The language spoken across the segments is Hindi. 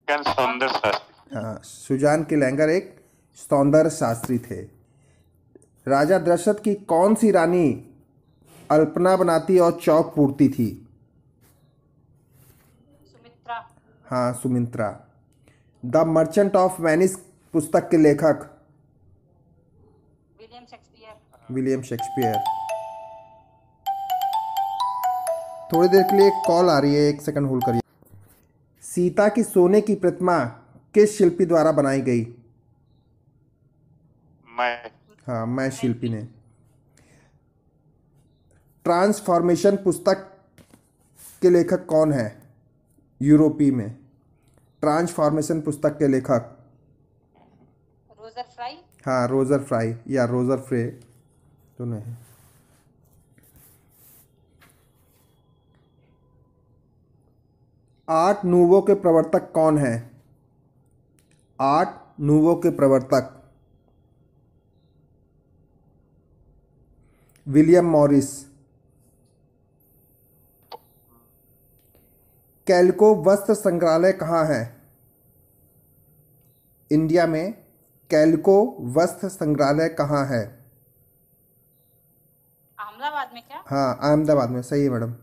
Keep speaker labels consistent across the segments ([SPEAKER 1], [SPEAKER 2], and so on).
[SPEAKER 1] सौंदर्य शास्त्री।
[SPEAKER 2] हाँ, सुजान की लैंगर एक सौंदर्य शास्त्री थे। राजा दशरथ की कौन सी रानी अल्पना बनाती और चौक पूरती थी?
[SPEAKER 3] सुमित्रा।
[SPEAKER 2] हाँ, Sumitra. The merchant of Venice पुस्तक के लेखक?
[SPEAKER 3] William Shakespeare.
[SPEAKER 2] William Shakespeare. थोड़ी देर के लिए एक कॉल आ रही है, 1 सेकंड होल्ड करिए। सीता की सोने की प्रतिमा किस शिल्पी द्वारा बनाई गई?
[SPEAKER 1] मैं
[SPEAKER 2] हाँ, मैं शिल्पी ने। ट्रांसफॉर्मेशन पुस्तक के लेखक कौन है यूरोपी में? ट्रांसफॉर्मेशन पुस्तक के लेखक?
[SPEAKER 3] Roger fry.
[SPEAKER 2] हाँ, रोजर फ्राई या रोजर फ्रे दोनों है। आर्ट नूवो के प्रवर्तक कौन है? आर्ट नूवो के प्रवर्तक? William Morris. कैल्को वस्त्र संग्रहालय कहाँ है? इंडिया में कैल्को वस्त्र संग्रहालय कहाँ है?
[SPEAKER 3] अहमदाबाद में क्या?
[SPEAKER 2] हाँ, अहमदाबाद में, सही है मैडम।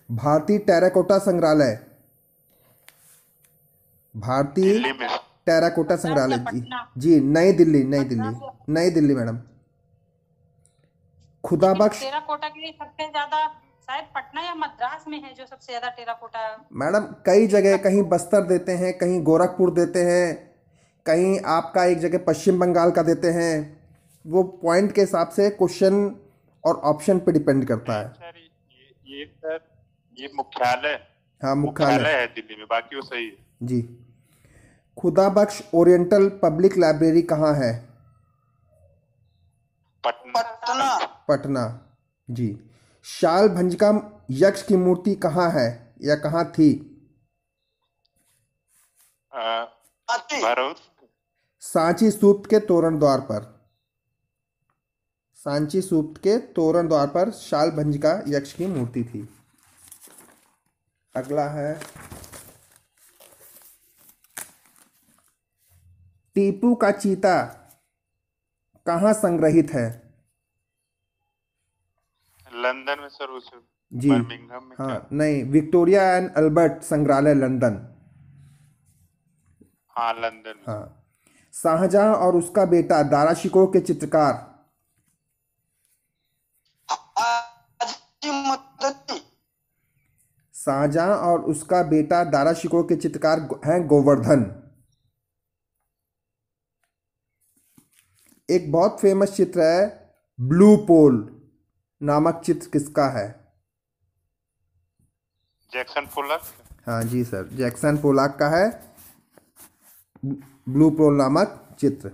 [SPEAKER 2] भारतीय टेराकोटा संग्रहालय? भारतीय
[SPEAKER 1] दिल्ली में।
[SPEAKER 2] टेराकोटा
[SPEAKER 3] मद्रास
[SPEAKER 2] संग्रहालय
[SPEAKER 3] या
[SPEAKER 2] जी
[SPEAKER 3] पटना?
[SPEAKER 2] जी, नई दिल्ली, नई दिल्ली,
[SPEAKER 3] मद्रास या
[SPEAKER 2] नई दिल्ली मैडम। खुदा
[SPEAKER 3] लेकिन
[SPEAKER 2] बख्श।
[SPEAKER 3] टेराकोटा के लिए सबसे ज्यादा शायद पटना या मद्रास में है जो सबसे ज्यादा टेराकोटा।
[SPEAKER 2] मैडम कई जगह, कहीं बस्तर देते हैं, कहीं गोरखपुर देते हैं, कहीं आपका एक जगह पश्चिम बंगाल का देते हैं। वो पॉइंट के हिसाब से क्वेश्चन और ऑप्शन पे डिपेंड करता है।
[SPEAKER 1] सर सर ये मुख्यालय
[SPEAKER 2] हाँ,
[SPEAKER 1] मुख्यालय है दिल्ली में, बाकी वो सही है
[SPEAKER 2] जी। खुदा बख्श ओरिएंटल पब्लिक लाइब्रेरी कहाँ है?
[SPEAKER 1] पटना।
[SPEAKER 2] पटना जी। शाल भंजिका यक्ष की मूर्ति कहाँ है या कहाँ थी?
[SPEAKER 1] भरूच।
[SPEAKER 2] सांची स्तूप के तोरण द्वार पर। सांची स्तूप के तोरण द्वार पर शाल भंजिका यक्ष की मूर्ति थी। अगला है, टीपू का चीता कहाँ संग्रहित है?
[SPEAKER 1] लंदन में सर, उस
[SPEAKER 2] जी,
[SPEAKER 1] बर्मिंघम में।
[SPEAKER 2] हाँ,
[SPEAKER 1] क्या?
[SPEAKER 2] नहीं, विक्टोरिया एंड अल्बर्ट संग्रहालय लंदन।
[SPEAKER 1] हाँ, लंदन में।
[SPEAKER 2] हाँ। शाहजहां और उसका बेटा दारा शिकोह के चित्रकार? शाहजहां और उसका बेटा दारा शिकोह के चित्रकार हैं गोवर्धन। एक बहुत फेमस चित्र है ब्लू पोल नामक चित्र किसका है?
[SPEAKER 1] Jackson Pollock.
[SPEAKER 2] हाँ जी सर, जैक्सन पोलाक का है ब्लू पोल नामक चित्र।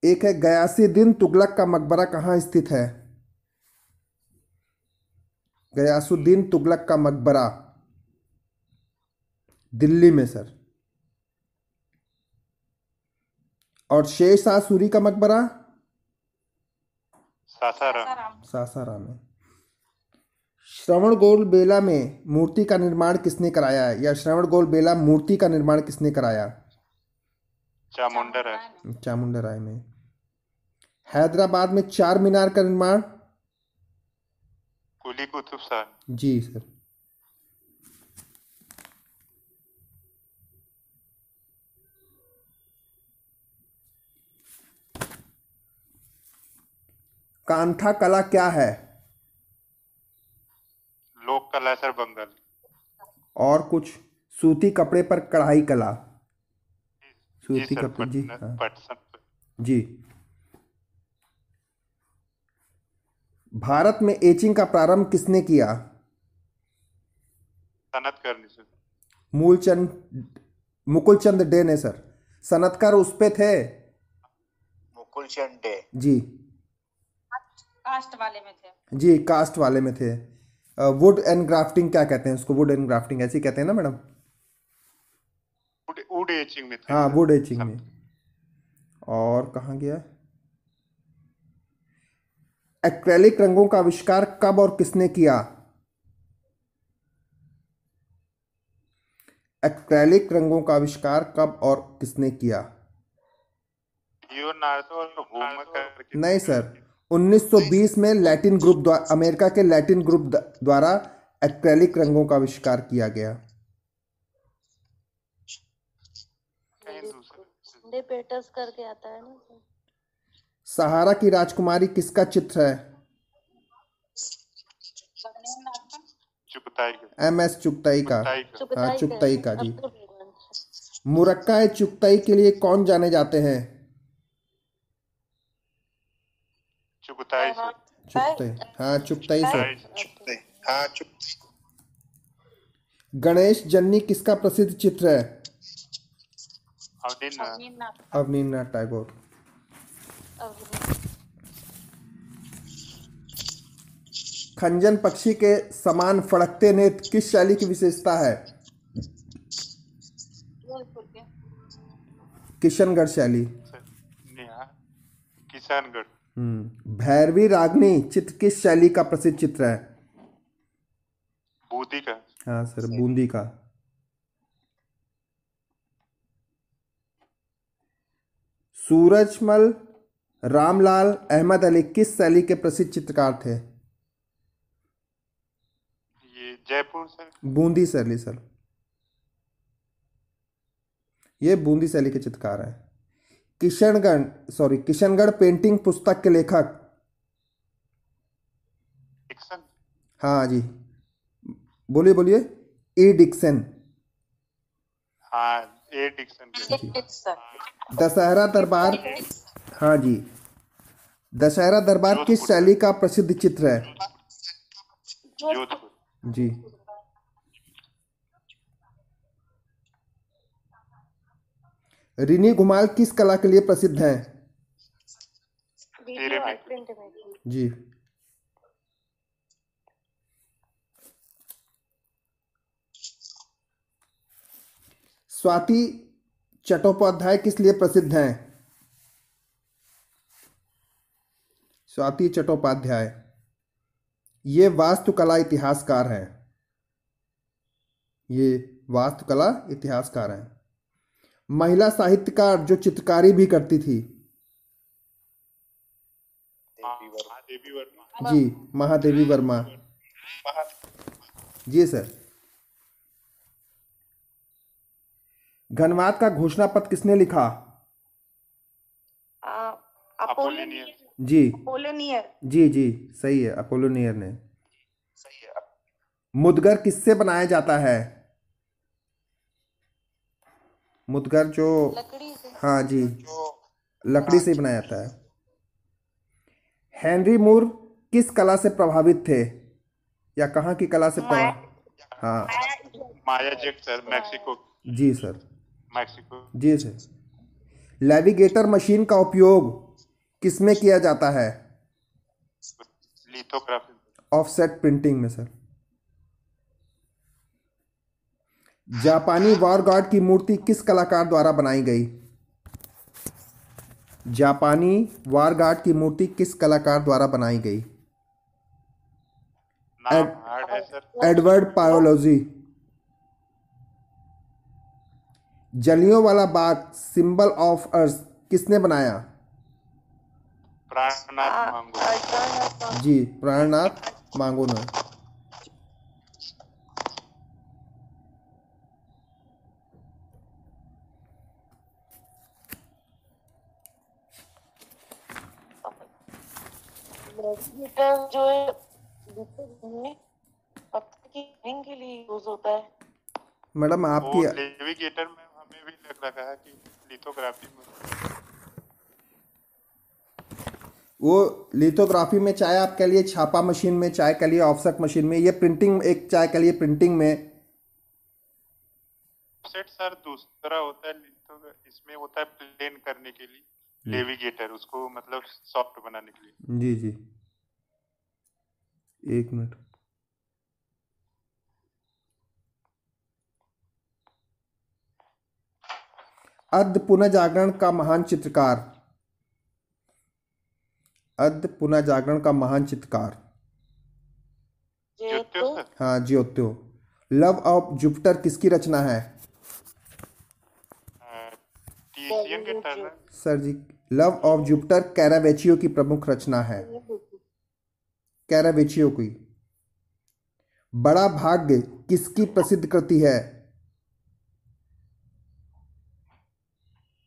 [SPEAKER 2] एक है गयासुद्दीन तुगलक का मकबरा कहाँ स्थित है? गयासुद्दीन तुगलक का मकबरा दिल्ली में सर। और शेर शाह सूरी का मकबरा?
[SPEAKER 1] सासाराम।
[SPEAKER 2] सासाराम में। श्रवणबेल बेला में मूर्ति का निर्माण किसने कराया है, या श्रवणबेल बेला मूर्ति का निर्माण किसने कराया?
[SPEAKER 1] चामुंडा राय।
[SPEAKER 2] चामुंडा राय में। हैदराबाद में चार मीनार का निर्माण?
[SPEAKER 1] कुली कुतुब शाह।
[SPEAKER 2] जी सर। कांथा कला क्या है?
[SPEAKER 1] लोक कला सर, बंगाल।
[SPEAKER 2] और कुछ? सूती कपड़े पर कढ़ाई कला।
[SPEAKER 1] जी
[SPEAKER 2] सूती
[SPEAKER 1] सर,
[SPEAKER 2] कपड़े जी, हाँ
[SPEAKER 1] पटसन।
[SPEAKER 2] जी। भारत में एचिंग का प्रारंभ किसने किया?
[SPEAKER 1] सनत करनी सर।
[SPEAKER 2] मूलचंद मुकुलचंद डे ने सर। सनतकार उस पे थे,
[SPEAKER 1] मुकुलचंद डे
[SPEAKER 2] जी।
[SPEAKER 3] कास्ट वाले में थे।
[SPEAKER 2] जी, कास्ट वाले में थे। वुड एंड ग्राफ्टिंग क्या कहते हैं उसको? वुड एंड ग्राफ्टिंग ऐसे ही कहते हैं ना मैडम?
[SPEAKER 1] वुड एचिंग में थे।
[SPEAKER 2] हाँ, वुड एचिंग में। और कहाँ गया? एक्रेलिक रंगों का आविष्कार कब और किसने किया? एक्रेलिक रंगों का आविष्कार कब और किसने किया?
[SPEAKER 1] लियोनार्डो और होमर करके
[SPEAKER 2] नहीं सर, 1920 में लैटिन ग्रुप द्वारा, अमेरिका के लैटिन ग्रुप द्वारा एक्रेलिक रंगों का आविष्कार किया गया।
[SPEAKER 1] कहीं दूसरे
[SPEAKER 4] डे पेटर्स करके आता है ना।
[SPEAKER 2] सहारा की राजकुमारी किसका चित्र है?
[SPEAKER 1] चुगताई का।
[SPEAKER 2] MS चुगताई का।
[SPEAKER 1] चुगताई का।
[SPEAKER 2] हाँ, चुगताई का जी।
[SPEAKER 4] अब्दुल रहमान।
[SPEAKER 2] मुरक्का चुगताई के लिए कौन जाने जाते हैं?
[SPEAKER 1] चुगताई से।
[SPEAKER 2] चुगताई, हाँ चुगताई सर।
[SPEAKER 1] चुगताई। हाँ चुगताई।
[SPEAKER 2] गणेश जन्नी किसका प्रसिद्ध चित्र है?
[SPEAKER 1] अवनीन्द्रनाथ।
[SPEAKER 2] अवनीन्द्रनाथ टैगोर। खंजन पक्षी के समान फड़कते नेत्र किस शैली की विशेषता है? किशनगढ़ शैली।
[SPEAKER 1] किशनगढ़।
[SPEAKER 2] भैरवी रागनी चित्र किस शैली का प्रसिद्ध चित्र है?
[SPEAKER 1] बूंदी का।
[SPEAKER 2] हाँ सर, बूंदी का। सूरजमल रामलाल अहमद अली किस शैली के प्रसिद्ध चित्रकार थे?
[SPEAKER 1] ये जयपुर से।
[SPEAKER 2] बूंदी शैली सर, ये बूंदी शैली के चित्रकार हैं। किशनगढ़ पेंटिंग पुस्तक के लेखक?
[SPEAKER 1] डिक्सन।
[SPEAKER 2] हाँ जी, बोलिए बोलिए। ई डिक्सन।
[SPEAKER 1] हाँ, ए डिक्सन।
[SPEAKER 2] दशहरा दरबार, हाँ जी, दशहरा दरबार किस शैली का प्रसिद्ध चित्र है?
[SPEAKER 1] जोधपुर।
[SPEAKER 2] जी। रिनी घुमाल किस कला के लिए प्रसिद्ध हैं?
[SPEAKER 4] वीडियो और प्रिंट मेकिंग।
[SPEAKER 2] जी। स्वाति चट्टोपाध्याय किस लिए प्रसिद्ध हैं? स्वाति चट्टोपाध्याय ये वास्तुकला इतिहासकार हैं। ये वास्तुकला इतिहासकार हैं। महिला साहित्यकार जो चित्रकारी भी करती थी?
[SPEAKER 1] महादेवी वर्मा।
[SPEAKER 2] जी, महादेवी वर्मा। जी सर। घनवात का घोषणा पत्र किसने लिखा?
[SPEAKER 1] अपोलिनियर।
[SPEAKER 2] जी
[SPEAKER 4] अपोलोनियर।
[SPEAKER 2] जी जी, सही है, अपोलोनियर ने। मुदगर किससे बनाया जाता है? मुदगर जो,
[SPEAKER 4] लकड़ी से।
[SPEAKER 2] हाँ जी, लकड़ी से बनाया जाता है। हेनरी मूर किस कला से प्रभावित थे, या कहाँ की कला से प्रभावित? हाँ
[SPEAKER 1] माया जेट सर, मैक्सिको।
[SPEAKER 2] जी सर।
[SPEAKER 1] मैक्सिको।
[SPEAKER 2] जी सर। नेविगेटर मशीन का उपयोग किसमें किया जाता है?
[SPEAKER 1] लिथोग्राफी।
[SPEAKER 2] ऑफसेट प्रिंटिंग में सर। जापानी वॉर गॉड की मूर्ति किस कलाकार द्वारा बनाई गई? जापानी वॉर गॉड की मूर्ति किस कलाकार द्वारा बनाई गई?
[SPEAKER 1] नाम हार्ड है सर।
[SPEAKER 2] एडवर्ड पायोलोजी। Jallianwala Bagh symbol of earth किसने बनाया?
[SPEAKER 1] प्राणनाथ मांगो।
[SPEAKER 2] जी, प्राणनाथ मांगो ने।
[SPEAKER 4] नेविगेटर जो है पत्थर की रिंग के लिए यूज होता है।
[SPEAKER 2] मैडम आपकी
[SPEAKER 1] वो नेविगेटर में हमें भी लग रहा है कि लिथोग्राफी में।
[SPEAKER 2] वो लिथोग्राफी में, चाहे आप कह लिए छापा मशीन में, चाहे कह लिए ऑफसेट मशीन में, ये प्रिंटिंग एक, चाहे कह लिए प्रिंटिंग में।
[SPEAKER 1] ऑफसेट सर दूसरा होता है, इसमें होता है प्लेन करने के लिए। नेविगेटर उसको मतलब सॉफ्ट बनाने के लिए।
[SPEAKER 2] जी जी, एक मिनट। अर्ध पुनर्जागरण का महान चित्रकार? अर्ध पुनर्जागरण का महान चित्रकार?
[SPEAKER 1] ज्योतिष सर।
[SPEAKER 2] हाँ, ज्योतिष। लव ऑफ जुपिटर किसकी रचना है?
[SPEAKER 1] टीशियन के Turner.
[SPEAKER 2] Sir ji, love of Jupiter Caravaggio की प्रमुख रचना है, कैरावेचियो की। बड़ा भाग्य किसकी प्रसिद्ध कृति है?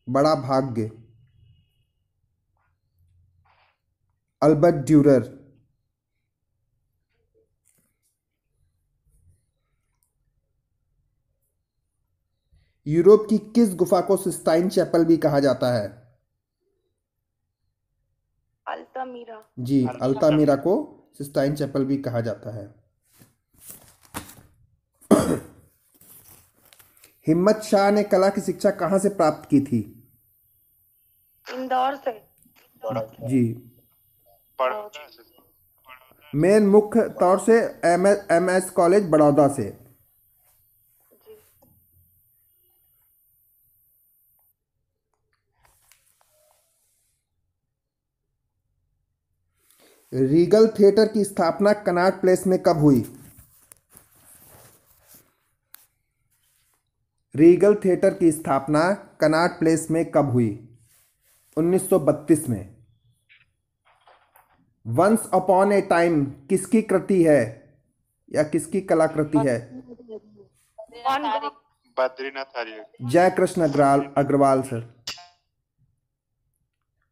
[SPEAKER 2] बड़ा भाग्य, अल्बर्ट ड्यूरर। यूरोप की किस गुफा को सिस्टाइन चैपल भी कहा जाता है?
[SPEAKER 4] अल्तामीरा।
[SPEAKER 2] जी, अल्तामीरा को सिस्टाइन चैपल भी कहा जाता है। हिम्मत शाह ने कला की शिक्षा कहाँ से प्राप्त की थी?
[SPEAKER 4] इंदौर से।
[SPEAKER 2] जी,
[SPEAKER 1] बड़ौदा से।
[SPEAKER 2] मेन मुख्य तौर से एमएस कॉलेज बड़ौदा से।
[SPEAKER 4] जी।
[SPEAKER 2] रीगल थिएटर की स्थापना कनॉट प्लेस में कब हुई? रीगल थिएटर की स्थापना कनॉट प्लेस में कब हुई? 1932 में। वंस अपॉन ए टाइम किसकी कृति है या किसकी कलाकृति है?
[SPEAKER 1] Badrinath Arya.
[SPEAKER 2] Jai Krishna Agarwal sir.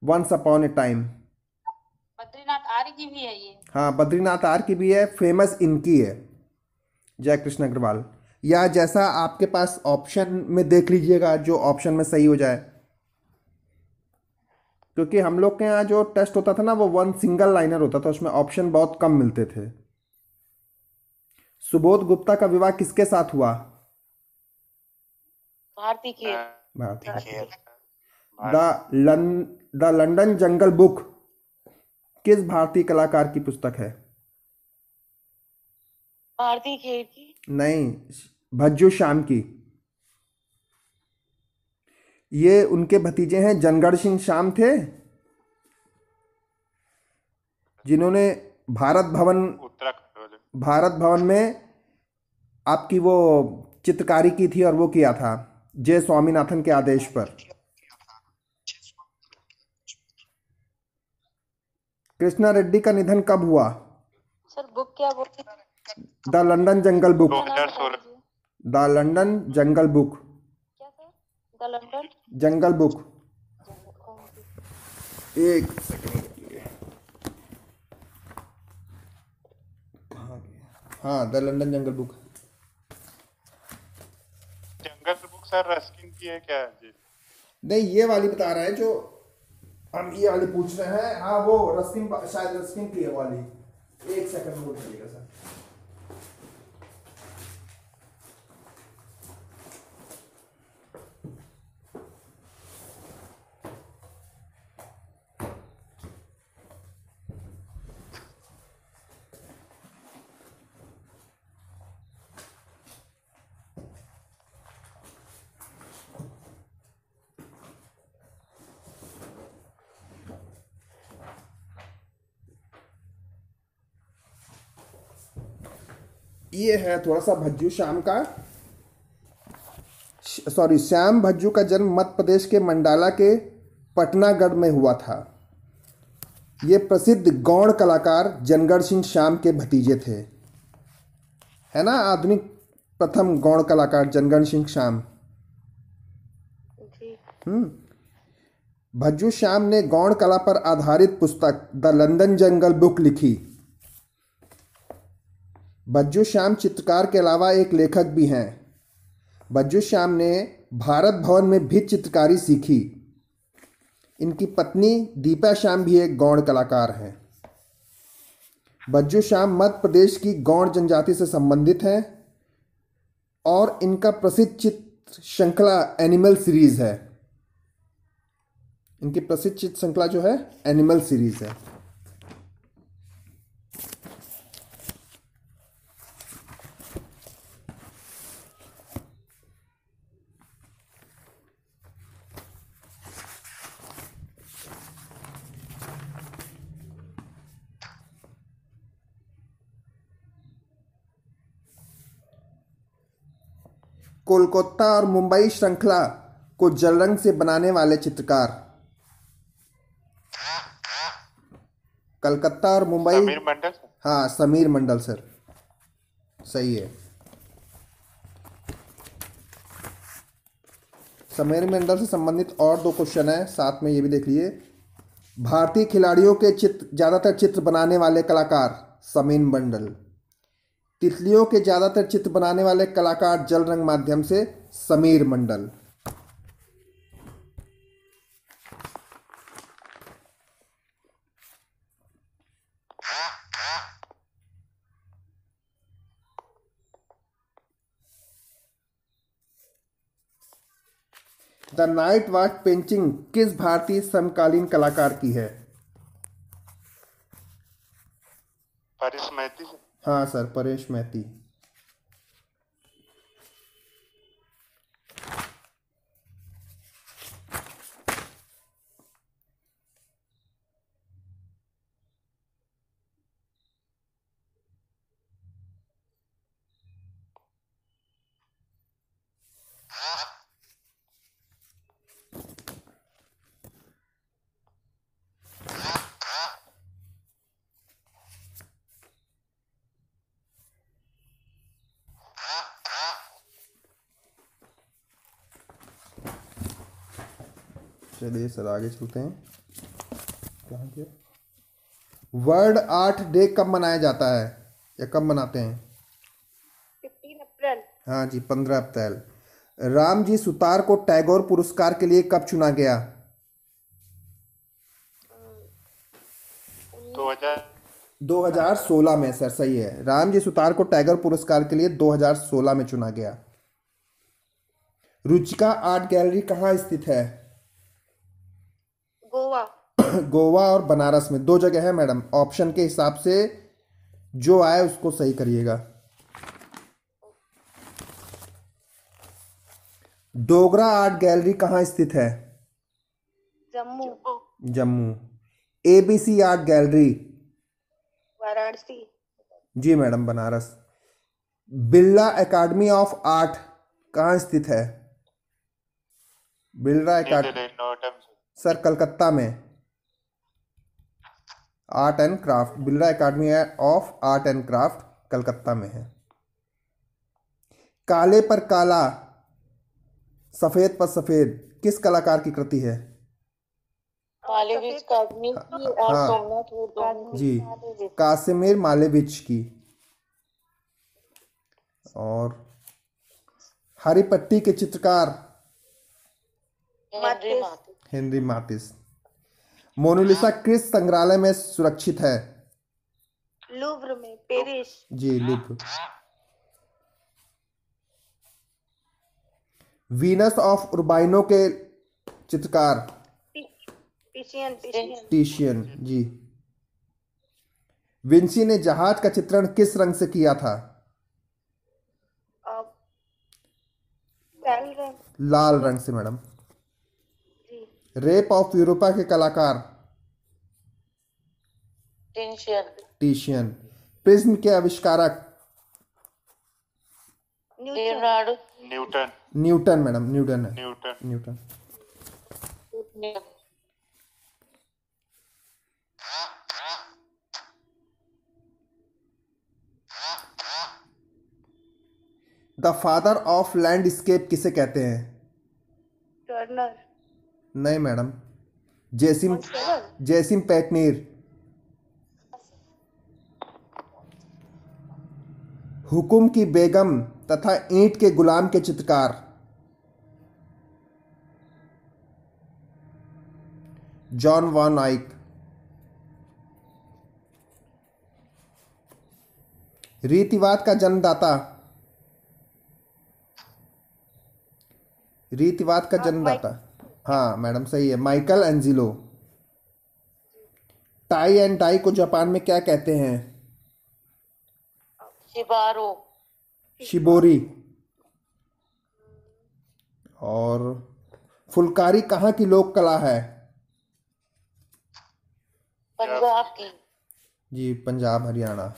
[SPEAKER 2] Once upon a time.
[SPEAKER 3] Badrinath Arya की भी है ये।
[SPEAKER 2] हाँ, बद्रीनाथ आर्य की भी है, फेमस इनकी है, जय कृष्ण अग्रवाल। या जैसा आपके पास ऑप्शन में देख लीजिएगा, जो ऑप्शन में सही हो जाए, क्योंकि हम लोग के यहाँ जो टेस्ट होता था ना वो वन सिंगल लाइनर होता था, उसमें ऑप्शन बहुत कम मिलते थे। सुबोध गुप्ता का विवाह किसके साथ हुआ?
[SPEAKER 4] Bharti Kher.
[SPEAKER 2] Bharti. The London jungle book किस भारतीय कलाकार की पुस्तक है?
[SPEAKER 4] भारती खेर की।
[SPEAKER 2] नहीं, भज्जू श्याम की। ये उनके भतीजे हैं, जनगढ़ सिंह श्याम थे, जिन्होंने भारत भवन में आपकी वो चित्रकारी की थी और वो किया था जे स्वामीनाथन के आदेश पर। कृष्णा रेड्डी का निधन कब हुआ?
[SPEAKER 4] सर बुक क्या बोलती?
[SPEAKER 2] The London jungle book.
[SPEAKER 1] 2016।
[SPEAKER 2] The London jungle book.
[SPEAKER 4] क्या sir? The London
[SPEAKER 2] jungle book. एक सेकंड। हाँ, the London jungle book.
[SPEAKER 1] Jungle book sir Ruskin की है क्या जी?
[SPEAKER 2] नहीं, ये वाली बता रहे हैं जो हम ये वाली पूछ रहे हैं। हाँ, वो रस्किन, शायद रस्किन की है वाली। एक सेकंड होल्ड करिएगा सर। ये है थोड़ा सा भज्जू श्याम का, सॉरी, श्याम भज्जू का जन्म मध्य प्रदेश के मंडाला के पटनागढ़ में हुआ था। ये प्रसिद्ध गौड़ कलाकार जनगढ़ सिंह श्याम के भतीजे थे, है ना, आधुनिक प्रथम गौड़ कलाकार जनगढ़ सिंह श्याम।
[SPEAKER 4] जी।
[SPEAKER 2] भज्जू श्याम ने गौड़ कला पर आधारित पुस्तक द लंदन जंगल बुक लिखी। भज्जू श्याम चित्रकार के अलावा एक लेखक भी हैं। भज्जू श्याम ने भारत भवन में भी चित्रकारी सीखी। इनकी पत्नी दीपा श्याम भी एक गौड़ कलाकार हैं। भज्जू श्याम मध्य प्रदेश की गौड़ जनजाति से संबंधित हैं और इनका प्रसिद्ध चित्र श्रृंखला एनिमल सीरीज है। इनकी प्रसिद्ध चित्र श्रृंखला जो है एनिमल सीरीज है। कोलकाता और मुंबई श्रृंखला को जल रंग से बनाने वाले चित्रकार? कलकत्ता और मुंबई।
[SPEAKER 1] समीर मंडल।
[SPEAKER 2] हाँ, समीर मंडल सर, सही है। समीर मंडल से संबंधित और 2 क्वेश्चन है, साथ में ये भी देख लीजिए। भारतीय खिलाड़ियों के ज्यादातर चित्र बनाने वाले कलाकार? समीर मंडल। तितलियों के ज्यादातर चित्र बनाने वाले कलाकार जल रंग माध्यम से? समीर मंडल। द नाइट वॉच पेंटिंग किस भारतीय समकालीन कलाकार की है?
[SPEAKER 1] परेश मैती से।
[SPEAKER 2] हाँ सर, परेश मैती। चलिए सर आगे चलते हैं। कहाँ गया? वर्ल्ड आर्ट डे कब मनाया जाता है या कब मनाते हैं?
[SPEAKER 4] 15 अप्रैल।
[SPEAKER 2] हाँ जी, 15 अप्रैल। रामजी सुतार को टैगोर पुरस्कार के लिए कब चुना गया? 2016 में सर, सही है। रामजी सुतार को टैगोर पुरस्कार के लिए 2016 में चुना गया। रुचिका आर्ट गैलरी कहाँ स्थित है?
[SPEAKER 4] गोवा।
[SPEAKER 2] गोवा और बनारस में, 2 जगह है मैडम। ऑप्शन के हिसाब से जो आए उसको सही करिएगा। डोगरा आर्ट गैलरी कहाँ स्थित है?
[SPEAKER 4] Jammu.
[SPEAKER 2] Jammu. ABC art gallery?
[SPEAKER 4] Varanasi.
[SPEAKER 2] जी madam, Banaras. Birla academy of art कहाँ स्थित है? बिरला एकेडमी सर, कलकत्ता में। Art and craft, Birla academy of art and craft Calcutta में है। काले पर काला, सफेद पर सफेद किस कलाकार की कृति है?
[SPEAKER 4] मालेविच कासमी की और
[SPEAKER 2] हाँ
[SPEAKER 4] सोमनाथ वोडोनी
[SPEAKER 2] जी, कासिमिर मालेविच की। और हरी पट्टी के चित्रकार? हेनरी मातिस। मोनालिसा किस संग्रहालय में सुरक्षित है?
[SPEAKER 4] लूव्र में, पेरिस।
[SPEAKER 2] जी, लूव्र। वीनस ऑफ उर्बाइनो के चित्रकार? टिशियन जी। विंसी ने जहाज का चित्रण किस रंग से किया था? लाल रंग से मैडम। रेप ऑफ यूरोपा के कलाकार? टिशियन। प्रिज्म के आविष्कारक? न्यूटन मैडम, न्यूटन है। Newton. The father of landscape किसे कहते हैं?
[SPEAKER 4] टर्नर।
[SPEAKER 2] नहीं मैडम, जैसिम पैटनीर। हुकुम की बेगम तथा ईंट के गुलाम के चित्रकार? जॉन वॉन आइक। रीतिवाद का जन्मदाता? रीतिवाद का जन्मदाता, हाँ मैडम सही है, Michelangelo. Tie and dye को जापान में क्या कहते हैं? शिबोरी। और फुलकारी कहाँ की लोक कला है?
[SPEAKER 4] पंजाब की।
[SPEAKER 2] जी, पंजाब हरियाणा।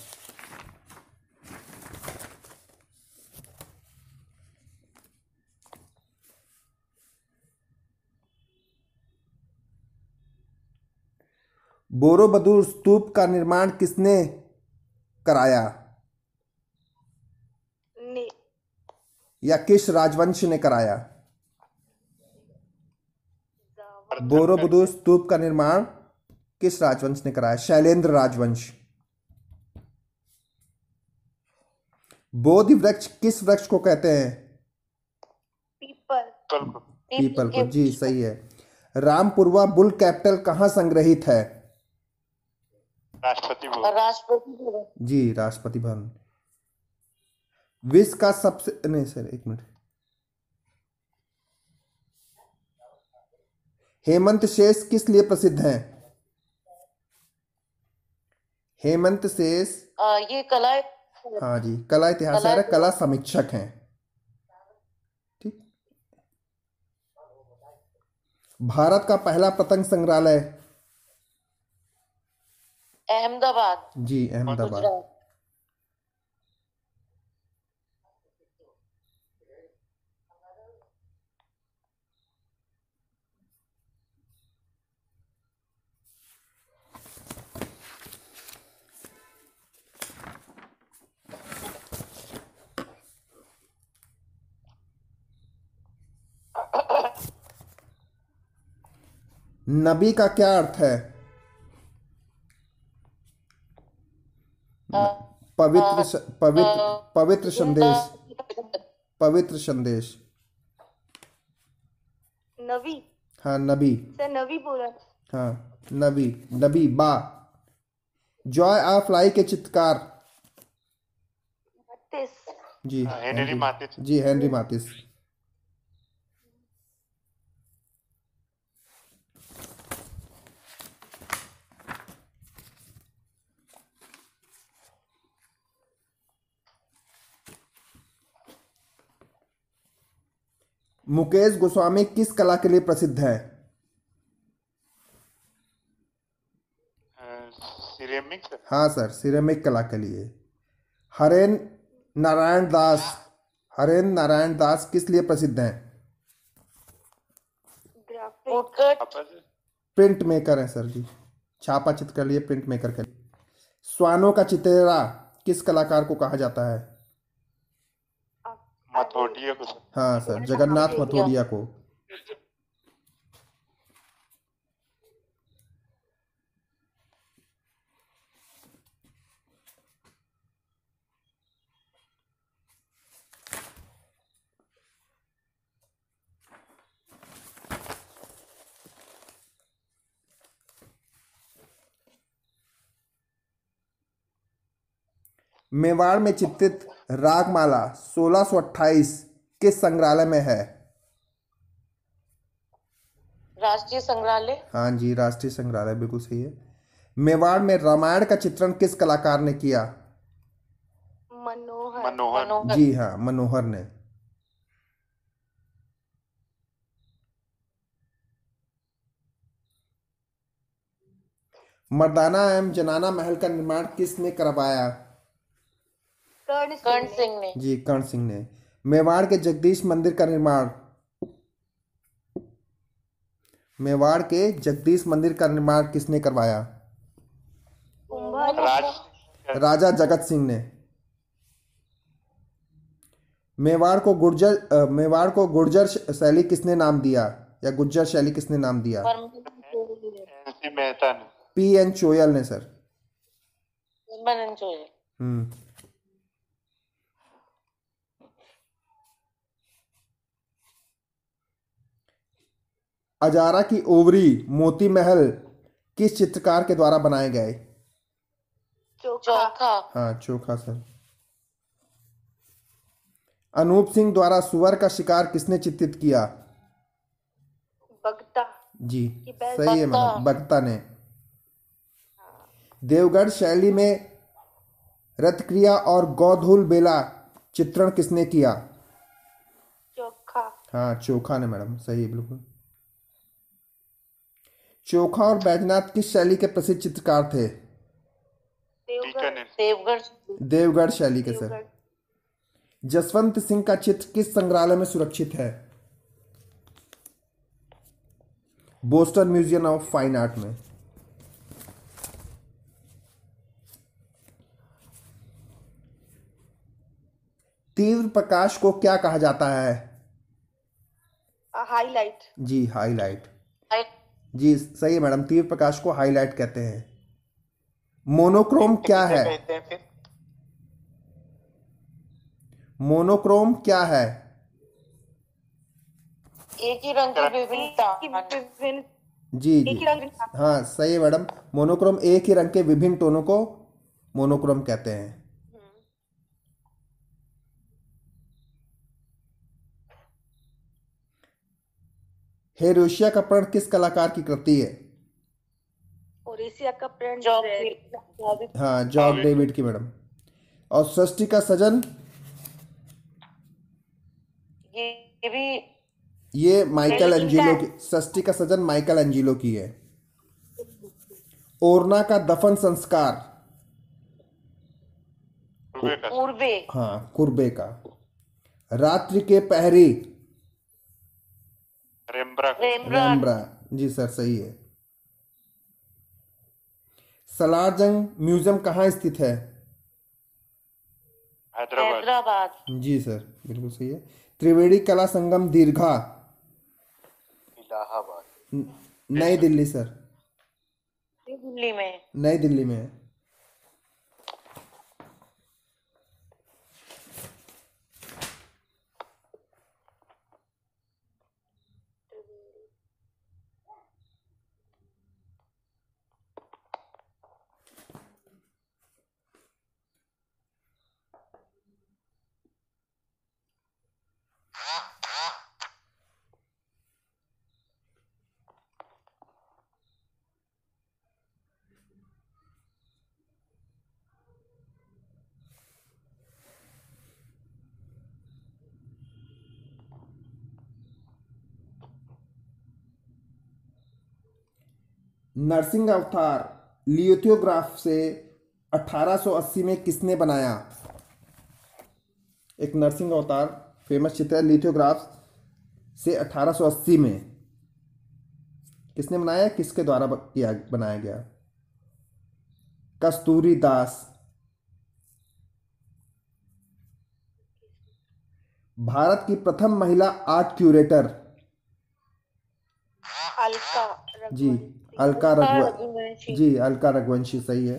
[SPEAKER 2] बोरोबुदुर स्तूप का निर्माण किसने कराया
[SPEAKER 4] ने
[SPEAKER 2] या किस राजवंश ने कराया?
[SPEAKER 1] वर्धन
[SPEAKER 2] बोरोबुदुर
[SPEAKER 1] करके
[SPEAKER 2] स्तूप का निर्माण किस राजवंश ने कराया? शैलेंद्र राजवंश। बोधि वृक्ष किस वृक्ष को कहते हैं?
[SPEAKER 4] पीपल
[SPEAKER 1] कल को
[SPEAKER 2] पीपल को। जी सही है। रामपुरवा बुल कैपिटल कहाँ संग्रहित है?
[SPEAKER 1] राष्ट्रपति भवन।
[SPEAKER 4] राष्ट्रपति भवन।
[SPEAKER 2] जी राष्ट्रपति भवन। विश्व का सबसे नहीं सर एक मिनट। हेमंत शेष किस लिए प्रसिद्ध हैं? हेमंत शेष
[SPEAKER 4] ये कला
[SPEAKER 2] हाँ जी कला इतिहासकार है, कला समीक्षक हैं। ठीक। भारत का पहला पतंग संग्रहालय?
[SPEAKER 4] अहमदाबाद।
[SPEAKER 2] जी अहमदाबाद।
[SPEAKER 4] गुजरात।
[SPEAKER 2] नबी का क्या अर्थ है? पवित्र संदेश। पवित्र संदेश।
[SPEAKER 4] नबी।
[SPEAKER 2] हाँ नबी।
[SPEAKER 4] सर नबी बोला।
[SPEAKER 2] हाँ नबी। नबी बा। जॉय ऑफ लाई के चित्रकार? जी
[SPEAKER 1] हेनरी माथिस।
[SPEAKER 2] जी हेनरी माथिस। मुकेश गोस्वामी किस कला के लिए प्रसिद्ध है?
[SPEAKER 1] Ceramic sir.
[SPEAKER 2] हाँ सर सिरेमिक कला के लिए। हरेन नारायण दास। हरेन नारायण दास किस लिए प्रसिद्ध हैं? प्रिंट मेकर है सर जी। छापा चित्र के लिए प्रिंट मेकर के लिए। स्वानों का चितेरा किस कलाकार को कहा जाता है?
[SPEAKER 1] मथोडिया को सर।
[SPEAKER 2] हाँ सर जगन्नाथ मथोडिया को। मेवाड़ में चित्रित रागमाला 1628 किस संग्रहालय में है?
[SPEAKER 4] राष्ट्रीय संग्रहालय।
[SPEAKER 2] हाँ जी राष्ट्रीय संग्रहालय बिल्कुल सही है। मेवाड़ में रामायण का चित्रण किस कलाकार ने किया?
[SPEAKER 1] मनोहर।
[SPEAKER 2] जी हाँ मनोहर ने। मर्दाना एवं जनाना महल का निर्माण किसने करवाया?
[SPEAKER 4] कर्ण सिंह ने।
[SPEAKER 2] जी कर्ण सिंह ने। मेवाड़ के जगदीश मंदिर का निर्माण? मेवाड़ के जगदीश मंदिर का निर्माण किसने करवाया? राजा जगत सिंह ने। मेवाड़ को गुर्जर शैली किसने नाम दिया या गुर्जर शैली किसने नाम दिया?
[SPEAKER 1] एन.सी. मेहता ने।
[SPEAKER 2] पी.एन. चोयल ने सर। अजारा की ओवरी मोती महल किस चित्रकार के द्वारा बनाए गए?
[SPEAKER 4] चोखा।
[SPEAKER 2] हाँ चोखा सर। अनूप सिंह द्वारा सुअर का शिकार किसने चित्रित किया?
[SPEAKER 4] बगता।
[SPEAKER 2] जी सही है मैडम बगता ने। देवगढ़ शैली में रथक्रिया और गौधूल बेला चित्रण किसने किया?
[SPEAKER 4] चोखा।
[SPEAKER 2] हाँ चोखा ने मैडम सही है बिल्कुल। चोखा और बैजनाथ किस शैली के प्रसिद्ध चित्रकार थे? देवगढ़ शैली के सर। जसवंत सिंह का चित्र किस संग्रहालय में सुरक्षित है? Boston museum of fine art में। तीव्र प्रकाश को क्या कहा जाता है?
[SPEAKER 4] हाईलाइट।
[SPEAKER 2] जी हाईलाइट। जी सही है मैडम, तीव्र प्रकाश को हाईलाइट कहते हैं। मोनोक्रोम क्या है?
[SPEAKER 5] कहते हैं फिर?
[SPEAKER 2] मोनोक्रोम क्या है?
[SPEAKER 4] एक ही रंग की विभिन्नता।
[SPEAKER 2] जी जी हाँ सही है मैडम, मोनोक्रोम एक ही रंग के विभिन्न टोनों को मोनोक्रोम कहते हैं। हेरोशिया का प्रण किस कलाकार की कृति है?
[SPEAKER 4] और एशिया का प्रण
[SPEAKER 2] हाँ जॉर्ज डेविड की मैडम। और सृष्टि का सृजन?
[SPEAKER 4] ये भी
[SPEAKER 2] ये माइकल एंजिलो की, सृष्टि का सृजन माइकल एंजिलो की है। ओरना का दफन संस्कार?
[SPEAKER 4] पूर्वे।
[SPEAKER 2] हाँ कुर्बे का। रात्रि के पहरी? रेम्ब्रा। जी सर सही है। सलारजंग म्यूजियम कहाँ स्थित है?
[SPEAKER 4] हैदराबाद।
[SPEAKER 2] जी सर बिल्कुल सही है। त्रिवेणी कला संगम दीर्घा?
[SPEAKER 5] इलाहाबाद।
[SPEAKER 2] नई दिल्ली सर।
[SPEAKER 4] दिल्ली में।
[SPEAKER 2] नई दिल्ली में है। नरसिंह अवतार लियोथियोग्राफ से 1880 में किसने बनाया? एक नरसिंह अवतार फेमस चित्र है लियोथियोग्राफ से 1880 में किसने बनाया, किसके द्वारा बनाया गया? कस्तूरी दास। भारत की प्रथम महिला आर्ट क्यूरेटर?
[SPEAKER 4] अलका
[SPEAKER 2] जी अलका रघुवंशी। जी अलका रघुवंशी सही है।